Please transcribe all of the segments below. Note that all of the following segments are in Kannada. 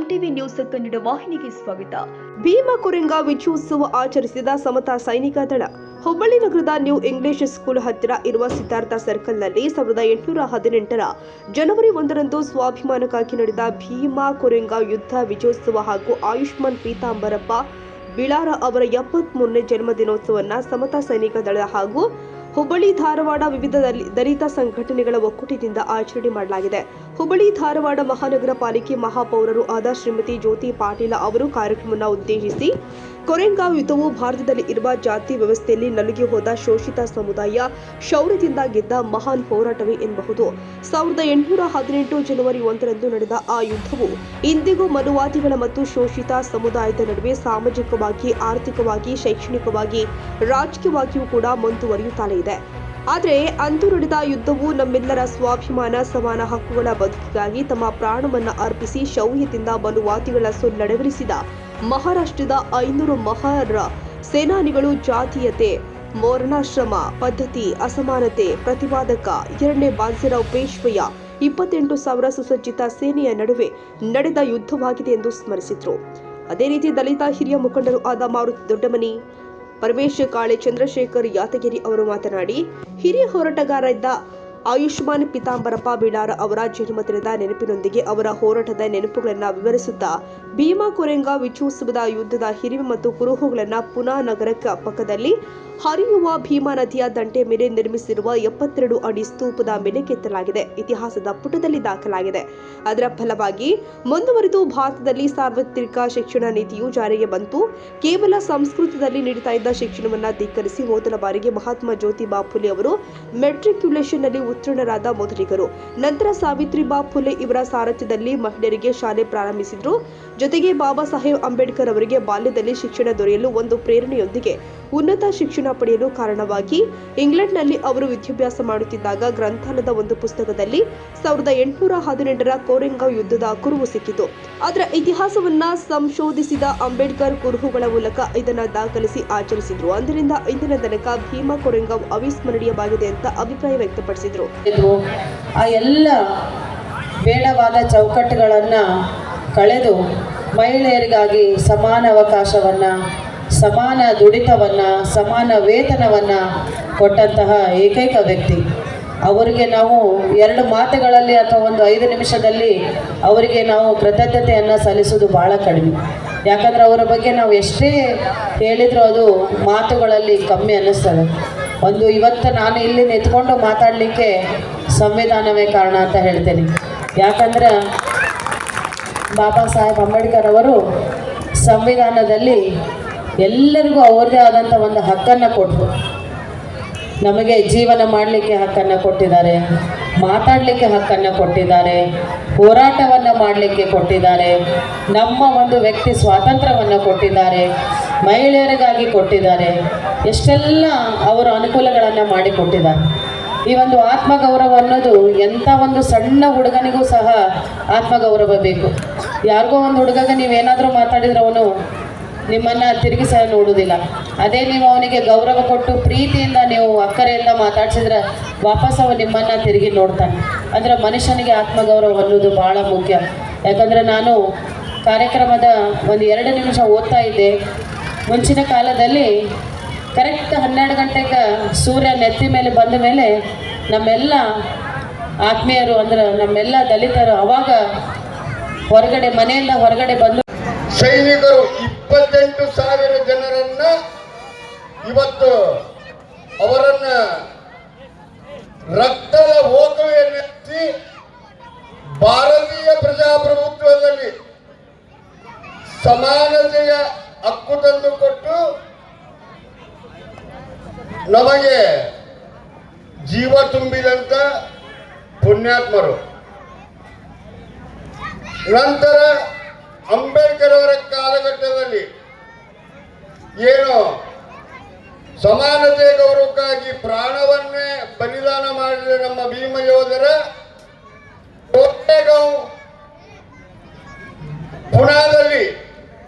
ಟಿವಿ ನ್ಯೂಸ್ ಕನ್ನಡ ವಾಹಿನಿಗೆ ಸ್ವಾಗತ. ಭೀಮಾ ಕೊರೆಂಗ ವಿಜಯೋತ್ಸವ ಆಚರಿಸಿದ ಸಮತಾ ಸೈನಿಕ ದಳ. ಹುಬ್ಬಳ್ಳಿ ನಗರದ ನ್ಯೂ ಇಂಗ್ಲಿಷ್ ಸ್ಕೂಲ್ ಹತ್ತಿರ ಇರುವ ಸಿದ್ಧಾರ್ಥ ಸರ್ಕಲ್ನಲ್ಲಿ 1818ರ ಜನವರಿ 1ರಂದು ಸ್ವಾಭಿಮಾನಕ್ಕಾಗಿ ನಡೆದ ಭೀಮಾ ಕೊರೆಂಗ ಯುದ್ಧ ವಿಜಯೋತ್ಸವ ಹಾಗೂ ಆಯುಷ್ಮಾನ್ ಪೀತಾಂಬರಪ್ಪ ಬಿಳಾರ ಅವರ 73ನೇ ಜನ್ಮದಿನೋತ್ಸವವನ್ನು ಸಮತಾ ಸೈನಿಕ ದಳ ಹಾಗೂ ಹುಬ್ಬಳ್ಳಿ ಧಾರವಾಡ ವಿವಿಧ ದಲಿತ ಸಂಘಟನೆಗಳ ಒಕ್ಕೂಟದಿಂದ ಆಚರಣೆ ಮಾಡಲಾಗಿದೆ. ಹುಬ್ಬಳ್ಳಿ ಧಾರವಾಡ ಮಹಾನಗರ ಪಾಲಿಕೆ ಮಹಾಪೌರರು ಆದ ಶ್ರೀಮತಿ ಜ್ಯೋತಿ ಪಾಟೀಲ ಅವರು ಕಾರ್ಯಕ್ರಮವನ್ನು ಉದ್ದೇಶಿಸಿ, ಕೊರೆಂಗಾವ್ ಯುದ್ಧವು ಭಾರತದಲ್ಲಿ ಇರುವ ಜಾತಿ ವ್ಯವಸ್ಥೆಯಲ್ಲಿ ನಲುಗಿ ಹೋದ ಶೋಷಿತ ಸಮುದಾಯ ಶೌರ್ಯದಿಂದ ಗೆದ್ದ ಮಹಾನ್ ಹೋರಾಟವೇ ಎನ್ನಬಹುದು. 1818 ಜನವರಿ 1ರಂದು ನಡೆದ ಆ ಯುದ್ಧವು ಇಂದಿಗೂ ಮನುವಾದಿಗಳ ಮತ್ತು ಶೋಷಿತ ಸಮುದಾಯದ ನಡುವೆ ಸಾಮಾಜಿಕವಾಗಿ, ಆರ್ಥಿಕವಾಗಿ, ಶೈಕ್ಷಣಿಕವಾಗಿ, ರಾಜಕೀಯವಾಗಿಯೂ ಕೂಡ ಮುಂದುವರಿಯುತ್ತಲೇ ಇದೆ. ಆದರೆ ಅಂದು ನಡೆದ ಯುದ್ಧವು ನಮ್ಮೆಲ್ಲರ ಸ್ವಾಭಿಮಾನ, ಸಮಾನ ಹಕ್ಕುಗಳ ಬದುಕಿಗಾಗಿ ತಮ್ಮ ಪ್ರಾಣವನ್ನು ಅರ್ಪಿಸಿ ಶೌರ್ಯದಿಂದ ಮನುವಾದಿಗಳ ಸೊಲ್ಲಡವರಿಸಿದ ಮಹಾರಾಷ್ಟ್ರದ 500 ಮಹಾರ ಸೇನಾನಿಗಳು ಜಾತೀಯತೆ, ವರ್ಣಾಶ್ರಮ ಪದ್ಧತಿ, ಅಸಮಾನತೆ ಪ್ರತಿಪಾದಕ 2ನೇ ಬಾಜಿರಾವ್ ಪೇಶ್ವೆಯ 28,000 ಸುಸಜ್ಜಿತ ಸೇನೆಯ ನಡುವೆ ನಡೆದ ಯುದ್ಧವಾಗಿದೆ ಎಂದು ಸ್ಮರಿಸಿದರು. ಅದೇ ರೀತಿ ದಲಿತ ಹಿರಿಯ ಮುಖಂಡರು ಆದ ಮಾರುತಿ ದೊಡ್ಡಮನಿ, ಪರಮೇಶ್ ಕಾಳೆ, ಚಂದ್ರಶೇಖರ್ ಯಾತಗಿರಿ ಅವರು ಮಾತನಾಡಿ, ಹಿರಿಯ ಹೋರಾಟಗಾರ ಇದ್ದ ಆಯುಷ್ಮಾನ್ ಪೀತಾಂಬರಪ್ಪ ಬಿಳಾರ ಅವರ ಜನ್ಮದಿನದ ನೆನಪಿನೊಂದಿಗೆ ಅವರ ಹೋರಾಟದ ನೆನಪುಗಳನ್ನು ವಿವರಿಸುತ್ತಾ, ಭೀಮಾ ಕೊರೆಂಗ ವಿಜಯೋತ್ಸವದ ಯುದ್ಧದ ಹಿರಿಮೆ ಮತ್ತು ಕುರುಹುಗಳನ್ನು ಪುನಾ ನಗರಕ್ಕೆ ಪಕ್ಕದಲ್ಲಿ ಹರಿಯುವ ಭೀಮಾ ನದಿಯ ದಂಡೆ ಮೇಲೆ ನಿರ್ಮಿಸಿರುವ 72 ಅಡಿ ಸ್ತೂಪದ ಮೇಲೆ ಕೆತ್ತಲಾಗಿದೆ. ಇತಿಹಾಸದ ಪುಟದಲ್ಲಿ ದಾಖಲಾಗಿದೆ. ಅದರ ಫಲವಾಗಿ ಮುಂದುವರಿದು ಭಾರತದಲ್ಲಿ ಸಾರ್ವತ್ರಿಕ ಶಿಕ್ಷಣ ನೀತಿಯು ಜಾರಿಗೆ ಬಂತು. ಕೇವಲ ಸಂಸ್ಕೃತದಲ್ಲಿ ನೀಡುತ್ತಾ ಇದ್ದ ಶಿಕ್ಷಣವನ್ನು ಧಿಕ್ಕರಿಸಿ ಮೊದಲ ಬಾರಿಗೆ ಮಹಾತ್ಮ ಜ್ಯೋತಿಬಾ ಫುಲೆ ಅವರು ಮೆಟ್ರಿಕ್ಯುಲೇಷನ್ನಲ್ಲಿ ಉತ್ತೀರ್ಣರಾದ ಮೊದಲಿಗರು. ನಂತರ ಸಾವಿತ್ರಿಬಾ ಫುಲೆ ಇವರ ಸಾರಥ್ಯದಲ್ಲಿ ಮಹಿಳೆಯರಿಗೆ ಶಾಲೆ ಪ್ರಾರಂಭಿಸಿದ್ರು. ಜೊತೆಗೆ ಬಾಬಾ ಸಾಹೇಬ್ ಅಂಬೇಡ್ಕರ್ ಅವರಿಗೆ ಬಾಲ್ಯದಲ್ಲಿ ಶಿಕ್ಷಣ ದೊರೆಯಲು ಒಂದು ಪ್ರೇರಣೆಯೊಂದಿಗೆ ಉನ್ನತ ಶಿಕ್ಷಣ ಪಡೆಯಲು ಕಾರಣವಾಗಿ ಇಂಗ್ಲೆಂಡ್ನಲ್ಲಿ ಅವರು ವಿದ್ಯಾಭ್ಯಾಸ ಮಾಡುತ್ತಿದ್ದಾಗ ಗ್ರಂಥಾಲಯದ ಒಂದು ಪುಸ್ತಕದಲ್ಲಿ 1818ರ ಕೊರೆಂಗಾವ್ ಯುದ್ಧದ ಕುರುಹು ಸಿಕ್ಕಿತು. ಅದರ ಇತಿಹಾಸವನ್ನ ಸಂಶೋಧಿಸಿದ ಅಂಬೇಡ್ಕರ್ ಕುರುಹುಗಳ ಮೂಲಕ ಇದನ್ನು ದಾಖಲಿಸಿ ಆಚರಿಸಿದ್ರು. ಆದ್ದರಿಂದ ಇಂದಿನ ತನಕ ಭೀಮಾ ಕೊರೆಂಗಾವ್ ಅವಿಸ್ಮರಣೀಯವಾಗಿದೆ ಅಂತ ಅಭಿಪ್ರಾಯ ವ್ಯಕ್ತಪಡಿಸಿದ್ರು. ಆ ಎಲ್ಲ ಬೇಡವಾದ ಚೌಕಟ್ಟುಗಳನ್ನ ಕಳೆದು ಮಹಿಳೆಯರಿಗಾಗಿ ಸಮಾನ ಅವಕಾಶವನ್ನ, ಸಮಾನ ದುಡಿತವನ್ನ, ಸಮಾನ ವೇತನವನ್ನ ಕೊಟ್ಟಂತಹ ಏಕೈಕ ವ್ಯಕ್ತಿ. ಅವರಿಗೆ ನಾವು 2 ಮಾತುಗಳಲ್ಲಿ ಅಥವಾ ಒಂದು 5 ನಿಮಿಷದಲ್ಲಿ ಅವರಿಗೆ ನಾವು ಕೃತಜ್ಞತೆಯನ್ನು ಸಲ್ಲಿಸೋದು ಭಾಳ ಕಡಿಮೆ. ಯಾಕಂದರೆ ಅವರ ಬಗ್ಗೆ ನಾವು ಎಷ್ಟೇ ಹೇಳಿದರೂ ಅದು ಮಾತುಗಳಲ್ಲಿ ಕಮ್ಮಿ ಅನ್ನಿಸ್ತದೆ. ಇವತ್ತು ನಾನು ಇಲ್ಲಿ ನಿಂತ್ಕೊಂಡು ಮಾತಾಡಲಿಕ್ಕೆ ಸಂವಿಧಾನವೇ ಕಾರಣ ಅಂತ ಹೇಳ್ತೇನೆ. ಯಾಕಂದ್ರೆ ಬಾಬಾ ಸಾಹೇಬ್ ಅಂಬೇಡ್ಕರ್ ಅವರು ಸಂವಿಧಾನದಲ್ಲಿ ಎಲ್ಲರಿಗೂ ಅವ್ರದ್ದೇ ಆದಂಥ ಒಂದು ಹಕ್ಕನ್ನು ಕೊಟ್ಟರು. ನಮಗೆ ಜೀವನ ಮಾಡಲಿಕ್ಕೆ ಹಕ್ಕನ್ನು ಕೊಟ್ಟಿದ್ದಾರೆ, ಮಾತಾಡಲಿಕ್ಕೆ ಹಕ್ಕನ್ನು ಕೊಟ್ಟಿದ್ದಾರೆ, ಹೋರಾಟವನ್ನು ಮಾಡಲಿಕ್ಕೆ ಕೊಟ್ಟಿದ್ದಾರೆ, ನಮ್ಮ ಒಂದು ವ್ಯಕ್ತಿ ಸ್ವಾತಂತ್ರ್ಯವನ್ನು ಕೊಟ್ಟಿದ್ದಾರೆ, ಮಹಿಳೆಯರಿಗಾಗಿ ಕೊಟ್ಟಿದ್ದಾರೆ. ಎಷ್ಟೆಲ್ಲ ಅವರು ಅನುಕೂಲಗಳನ್ನು ಮಾಡಿಕೊಟ್ಟಿದ್ದಾರೆ. ಈ ಒಂದು ಆತ್ಮಗೌರವ ಅನ್ನೋದು ಎಂಥ ಒಂದು ಸಣ್ಣ ಹುಡುಗನಿಗೂ ಸಹ ಆತ್ಮಗೌರವ ಬೇಕು. ಯಾರಿಗೋ ಒಂದು ಹುಡುಗಗೆ ನೀವೇನಾದರೂ ಮಾತಾಡಿದ್ರೆ ಅವನು ನಿಮ್ಮನ್ನು ತಿರುಗಿ ಸಹ ನೋಡುವುದಿಲ್ಲ. ಅದೇ ನೀವು ಅವನಿಗೆ ಗೌರವ ಕೊಟ್ಟು ಪ್ರೀತಿಯಿಂದ ನೀವು ಅಕ್ಕರೆಯಿಂದ ಮಾತಾಡ್ಸಿದ್ರೆ ವಾಪಸ್ ಅವ ನಿಮ್ಮನ್ನು ತಿರುಗಿ ನೋಡ್ತಾನೆ. ಅಂದರೆ ಮನುಷ್ಯನಿಗೆ ಆತ್ಮಗೌರವ ಅನ್ನೋದು ಭಾಳ ಮುಖ್ಯ. ಯಾಕಂದರೆ ನಾನು ಕಾರ್ಯಕ್ರಮದ ಒಂದು 2 ನಿಮಿಷ ಓದ್ತಾ ಇದ್ದೆ. ಮುಂಚಿನ ಕಾಲದಲ್ಲಿ ಕರೆಕ್ಟ್ 12 ಗಂಟೆಗೆ ಸೂರ್ಯ ನೆತ್ತಿ ಮೇಲೆ ಬಂದ ಮೇಲೆ ನಮ್ಮೆಲ್ಲ ಆತ್ಮೀಯರು, ಅಂದ್ರೆ ನಮ್ಮೆಲ್ಲ ದಲಿತರು ಅವಾಗ ಹೊರಗಡೆ, ಮನೆಯಿಂದ ಹೊರಗಡೆ ಬಂದು ಸೈನಿಕರು 28,000 ಜನರನ್ನ ಇವತ್ತು ಅವರನ್ನ ರಕ್ತದ ಓಕುವೆನ್ನೆತ್ತಿ ಭಾರತೀಯ ಪ್ರಜಾಪ್ರಭುತ್ವದಲ್ಲಿ ಸಮಾನತೆಯ ಹಕ್ಕು ತಂದು ಕೊಟ್ಟು ನಮಗೆ ಜೀವ ತುಂಬಿದಂತ ಪುಣ್ಯಾತ್ಮರು. ನಂತರ ಅಂಬೇಡ್ಕರ್ ಅವರ ಕಾಲಘಟ್ಟದಲ್ಲಿ ಏನು ಸಮಾನತೆ ಗೌರವಕ್ಕಾಗಿ ಪ್ರಾಣವನ್ನೇ ಬಲಿದಾನ ಮಾಡಿದ ನಮ್ಮ ಭೀಮ ಯೋಧರ ಕೊರೆಂಗಾವ್ ಪುಣಾದಲ್ಲಿ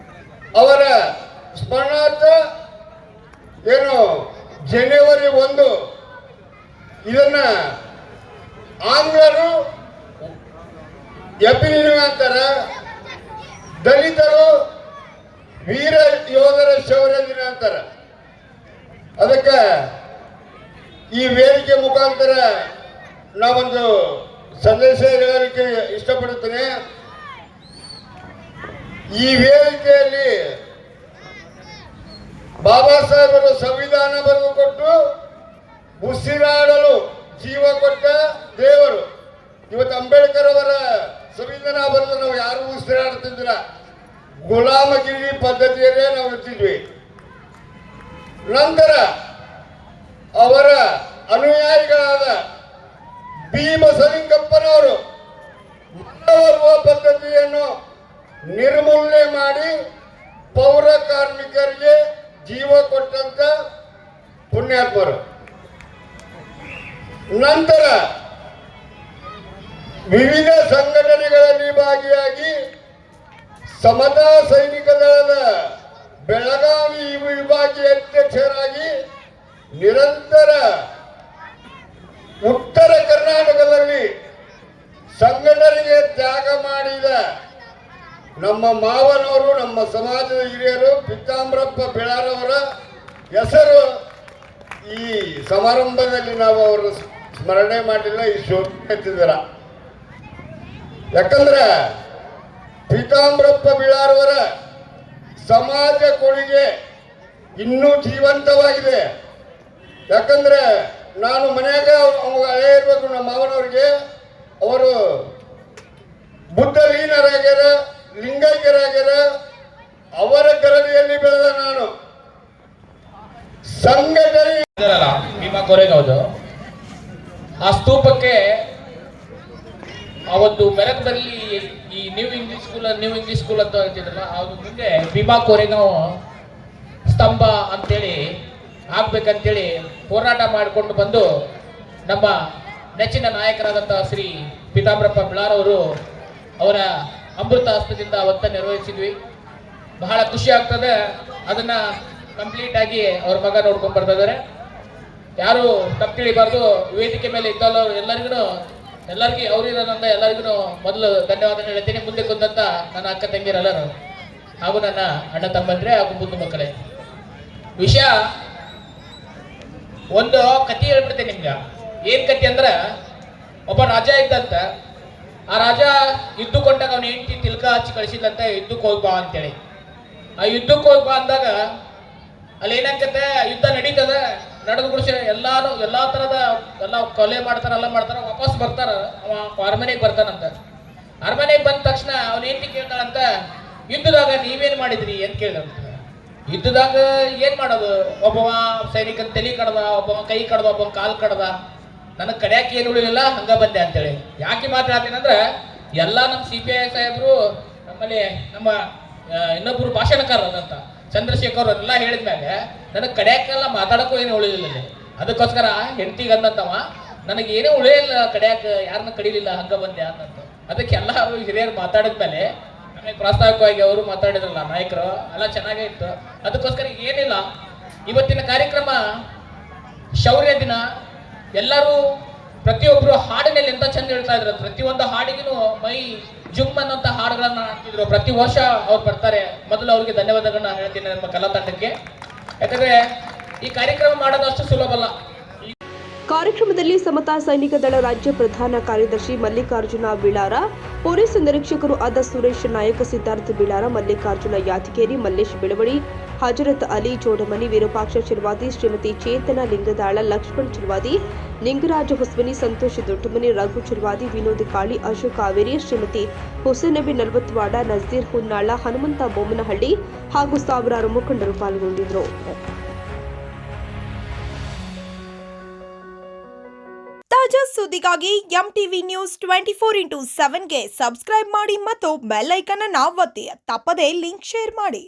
ಅವರ ಸ್ಮರಣಾರ್ಥ ಏನು ಜನವರಿ 1 ಇದನ್ನ ಆಂಗ್ಲರು ಏಪ್ರಿಲ್ ಅಂತಾರೆ, ದಲಿತರು ವೀರ ಯೋಧರ ಶೌರ್ಯ ದಿನ ಅಂತಾರ. ಅದಕ್ಕೆ ಈ ವೇದಿಕೆ ಮುಖಾಂತರ ನಾವೊಂದು ಸಂದೇಶ ಹೇಳಲಿಕ್ಕೆ ಇಷ್ಟಪಡುತ್ತೇನೆ. ಈ ವೇದಿಕೆಯಲ್ಲಿ ಬಾಬಾ ಸಾಹೇಬರು ಸಂವಿಧಾನ ಬರೆದು ಕೊಟ್ಟು ಉಸಿರಾಡಲು ಜೀವ ಕೊಟ್ಟ ದೇವರು. ಇವತ್ತು ಅಂಬೇಡ್ಕರ್ ಅವರ ಸಂವಿಧಾನ ಬರೆದು ನಾವು ಯಾರು ಉಸಿರಾಡ್ತಿದ್ದಿಲ್ಲ, ಗುಲಾಮಗಿರಿ ಪದ್ಧತಿಯಲ್ಲೇ ನಾವು ಇರ್ತಿದ್ವಿ. ನಂತರ ಅವರ ಅನುಯಾಯಿಗಳಾದ ಭೀಮಸಲಿಂಗಪ್ಪನವರು ಮತವರುವ ಪದ್ಧತಿಯನ್ನು ನಿರ್ಮೂಲನೆ ಮಾಡಿ ಪೌರ ಕಾರ್ಮಿಕರಿಗೆ ಜೀವ ಕೊಟ್ಟಂತ ಪುಣ್ಯಾತ್ಮರು. ನಂತರ ವಿವಿಧ ಸಂಘಟನೆಗಳಲ್ಲಿ ಭಾಗಿಯಾಗಿ ಸಮತಾ ಸೈನಿಕ ದಳದ ಬೆಳಗಾವಿ ವಿಭಾಗೀಯ ಅಧ್ಯಕ್ಷರಾಗಿ ನಿರಂತರ ಉತ್ತರ ಕರ್ನಾಟಕದಲ್ಲಿ ಸಂಘಟನೆಗೆ ತ್ಯಾಗ ಮಾಡಿದ ನಮ್ಮ ಮಾವನವರು, ನಮ್ಮ ಸಮಾಜದ ಹಿರಿಯರು ಪೀತಾಂಬರಪ್ಪ ಬೆಳಾರವರ ಹೆಸರು ಈ ಸಮಾರಂಭದಲ್ಲಿ ನಾವು ಅವರು ಸ್ಮರಣೆ ಮಾಡಿಲ್ಲ, ಈ ಶೋಧಿಸಿದ್ದೀರ. ಯಾಕಂದ್ರೆ ಪೀತಾಂಬರಪ್ಪ ಬೆಳಾರವರ ಸಮಾಜ ಕೊಡುಗೆ ಇನ್ನೂ ಜೀವಂತವಾಗಿದೆ. ಯಾಕಂದ್ರೆ ನಾನು ಮನೆಯಾಗ ಅವಾಗ ಹಳೆ ಇರ್ಬೇಕು, ನಮ್ಮ ಮಾವನವ್ರಿಗೆ ಅವರು ಬುದ್ಧ ಲೀನರಾಗ್ಯಾರ, ಲಿಂಗೈಕ್ಯರಾಗ್ಯಾರ. ಅವರ ಗರಡಿಯಲ್ಲಿ ಬೆಳೆದ ನಾನು ಸಂಘಟನೆ ಭೀಮಾ ಕೋರೆಗಾವ್ದು ಆ ಸ್ತೂಪಕ್ಕೆ ಆ ಒಂದು ಮೆರಕದಲ್ಲಿ ಈ ನ್ಯೂ ಇಂಗ್ಲಿಷ್ ಸ್ಕೂಲ್ ಅಂತ ಹೇಳ್ತಿದ್ರಲ್ಲ, ಅದು ಮುಂದೆ ಭೀಮಾ ಕೋರೆಗಾಂವ್ ಸ್ತಂಭ ಅಂತೇಳಿ ಆಗ್ಬೇಕಂತೇಳಿ ಹೋರಾಟ ಮಾಡಿಕೊಂಡು ಬಂದು ನಮ್ಮ ನೆಚ್ಚಿನ ನಾಯಕರಾದಂತಹ ಶ್ರೀ ಪೀತಾಂಬರಪ್ಪ ಬೆಳಾರವರು ಅವರ ಅಮೃತ ಹಸ್ತದಿಂದ ಅವತ್ತ ನಿರ್ವಹಿಸಿದ್ವಿ. ಬಹಳ ಖುಷಿ ಆಗ್ತದೆ. ಅದನ್ನ ಕಂಪ್ಲೀಟ್ ಆಗಿ ಅವ್ರ ಮಗ ನೋಡ್ಕೊಂಡು ಬರ್ತಾ ಇದ್ದಾರೆ. ಯಾರು ತಪ್ಪು ತಿಳಿಬಾರ್ದು. ವೇದಿಕೆ ಮೇಲೆ ಇದ್ದವರು ಎಲ್ಲರಿಗೂ ಅವರಿರೋದ್ರಿಂದ ಎಲ್ಲರಿಗೂ ಮೊದಲು ಧನ್ಯವಾದ ಹೇಳ್ತೀನಿ. ಮುಂದೆ ಕುಂದಂತ ನನ್ನ ಅಕ್ಕ ತಂಗಿರೆಲ್ಲರು ಹಾಗೂ ನನ್ನ ಅಣ್ಣ ತಮ್ಮಂದ್ರೆ ಹಾಗೂ ಮುದ್ದು ಮಕ್ಕಳೇ, ವಿಷಯ ಒಂದು ಕಥೆ ಹೇಳ್ಬಿಡ್ತೇನೆ ನಿಮ್ಗೆ. ಏನ್ ಕಥೆ ಅಂದ್ರ, ಒಬ್ಬ ರಾಜ ಇದ್ದಂತ. ಆ ರಾಜ ಯುದ್ಧ ಕೊಂಡಾಗ ಅವನ ಹೆಂಡತಿ ತಿಲ್ಕ ಹಚ್ಚಿ ಕಳಿಸಿದಂತ ಯುದ್ಧಕ್ಕೆ ಹೋಗ್ಬಾ ಅಂತೇಳಿ. ಆ ಯುದ್ಧಕ್ಕೆ ಹೋಗ್ಬಾ ಅಂದಾಗ ಅಲ್ಲಿ ಏನಾಗ್ತದೆ, ಯುದ್ಧ ನಡೀತದ. ನಡೆದು ಗುಡಿಸಿ ಎಲ್ಲಾ ತರದ ಎಲ್ಲ ಕೊಲೆ ಮಾಡ್ತಾರ, ಎಲ್ಲ ಮಾಡ್ತಾರ. ವಾಪಸ್ ಬರ್ತಾರ, ಅವ ಅರಮನೆಗೆ ಬರ್ತಾನಂತ. ಅರಮನೆಗೆ ಬಂದ ತಕ್ಷಣ ಅವನ ಹೆಂಡತಿ ಕೇಳ್ತಾಳಂತ, ಯುದ್ಧದಾಗ ನೀವೇನ್ ಮಾಡಿದ್ರಿ ಅಂತ ಕೇಳಿದಂತ. ಯುದ್ಧದಾಗ ಏನ್ ಮಾಡೋದು, ಒಬ್ಬವ ಸೈನಿಕನ ತಲೆ ಕಡ್ದ, ಒಬ್ಬವ ಕೈ ಕಡ್ದ, ಒಬ್ಬ ಕಾಲ್ ಕಡ್ದ, ನನಗೆ ಕಡ್ಯಾಕೆ ಏನು ಉಳಿಲಿಲ್ಲ, ಹಂಗ ಬಂದೆ ಅಂತೇಳಿ. ಯಾಕೆ ಮಾತಾಡ್ತೀನಂದ್ರೆ, ಎಲ್ಲ ನಮ್ಮ CPI ಸಾಹೇಬರು, ನಮ್ಮಲ್ಲಿ ನಮ್ಮ ಇನ್ನೊಬ್ರು ಭಾಷಣಕಾರರಂತ ಚಂದ್ರಶೇಖರ್ ಅವರೆಲ್ಲ ಹೇಳಿದ್ಮೇಲೆ ನನಗೆ ಕಡ್ಯಾಕೆಲ್ಲ ಮಾತಾಡಕ್ಕೂ ಏನು ಉಳಿಲಿಲ್ಲ. ಅದಕ್ಕೋಸ್ಕರ ಹೆಂಡತಿಗೆ ಅಂದಂತವ, ನನಗೆ ಏನೂ ಉಳಿಯಲ್ಲ, ಕಡ್ಯಾಕ ಯಾರನ್ನ ಕಡಿಲಿಲ್ಲ, ಹಂಗ ಬಂದೆ ಅಂತಂತ. ಅದಕ್ಕೆ ಎಲ್ಲರೂ ಹಿರಿಯರು ಮಾತಾಡಿದ್ಮೇಲೆ ನಮಗೆ ಪ್ರಾಸ್ತಾವಿಕವಾಗಿ ಅವರು ಮಾತಾಡಿದ್ರಲ್ಲ ನಾಯಕರು, ಎಲ್ಲ ಚೆನ್ನಾಗೇ ಇತ್ತು. ಅದಕ್ಕೋಸ್ಕರ ಏನಿಲ್ಲ, ಇವತ್ತಿನ ಕಾರ್ಯಕ್ರಮ ಶೌರ್ಯ ದಿನ. ಎಲ್ಲರೂ ಪ್ರತಿಯೊಬ್ಬರು ಹಾಡಿನಲ್ಲಿ ಎಂತ ಚಂದ ಹೇಳ್ತಾ ಇದ್ರು. ಪ್ರತಿಯೊಂದು ಹಾಡಿಗೂ ಮೈ ಜುಮ್ ಅನ್ನೋಂಥ ಹಾಡುಗಳನ್ನ ಹಾಡ್ತಿದ್ರು. ಪ್ರತಿ ವರ್ಷ ಅವ್ರು ಬರ್ತಾರೆ. ಮೊದಲು ಅವ್ರಿಗೆ ಧನ್ಯವಾದಗಳನ್ನ ಹೇಳ್ತೀನಿ ನಮ್ಮ ಕಲಾ ತಂಡಕ್ಕೆ. ಯಾಕಂದ್ರೆ ಈ ಕಾರ್ಯಕ್ರಮ ಮಾಡೋದು ಅಷ್ಟು ಸುಲಭ ಅಲ್ಲ. ಕಾರ್ಯಕ್ರಮದಲ್ಲಿ ಸಮತಾ ಸೈನಿಕ ದಳ ರಾಜ್ಯ ಪ್ರಧಾನ ಕಾರ್ಯದರ್ಶಿ ಮಲ್ಲಿಕಾರ್ಜುನ ಬಿಳಾರ, ಪೊಲೀಸ್ ನಿರೀಕ್ಷಕರು ಆದ ಸುರೇಶ್ ನಾಯಕ, ಸಿದ್ಧಾರ್ಥ ಬಿಳಾರ, ಮಲ್ಲಿಕಾರ್ಜುನ ಯಾದಗೇರಿ, ಮಲ್ಲೇಶ್ ಬೆಳವಡಿ, ಹಜರತ್ ಅಲಿ ಚೋಡಮನಿ, ವಿರೂಪಾಕ್ಷ ಚಿರ್ವಾದಿ, ಶ್ರೀಮತಿ ಚೇತನ ಲಿಂಗದಾಳ, ಲಕ್ಷ್ಮಣ್ ಚಿರ್ವಾದಿ, ನಿಂಗರಾಜ ಹೊಸಮನಿ, ಸಂತೋಷ್ ದೊಡ್ಡಮನಿ, ರಘು ಚಿರ್ವಾದಿ, ವಿನೋದ್ ಕಾಳಿ, ಅಶೋಕ್ ಕಾವೇರಿ, ಶ್ರೀಮತಿ ಹುಸೇನ್ ನಬಿ ನಲ್ವತ್ವಾಡ, ನಜೀರ್ ಹುನ್ನಾಳ, ಹನುಮಂತ ಬೊಮ್ಮನಹಳ್ಳಿ ಹಾಗೂ ಸಾವಿರಾರು ಮುಖಂಡರು ಪಾಲ್ಗೊಂಡಿದ್ದರು. ತಾಜಾ ಸುದ್ದಿಗಾಗಿ MTV ನ್ಯೂಸ್ 24/7ಗೆ ಸಬ್ಸ್ಕ್ರೈಬ್ ಮಾಡಿ ಮತ್ತು ಬೆಲ್ ಐಕಾನ್ ಅನ್ನು ಒತ್ತಿ. ತಪ್ಪದೇ ಲಿಂಕ್ ಶೇರ್ ಮಾಡಿ.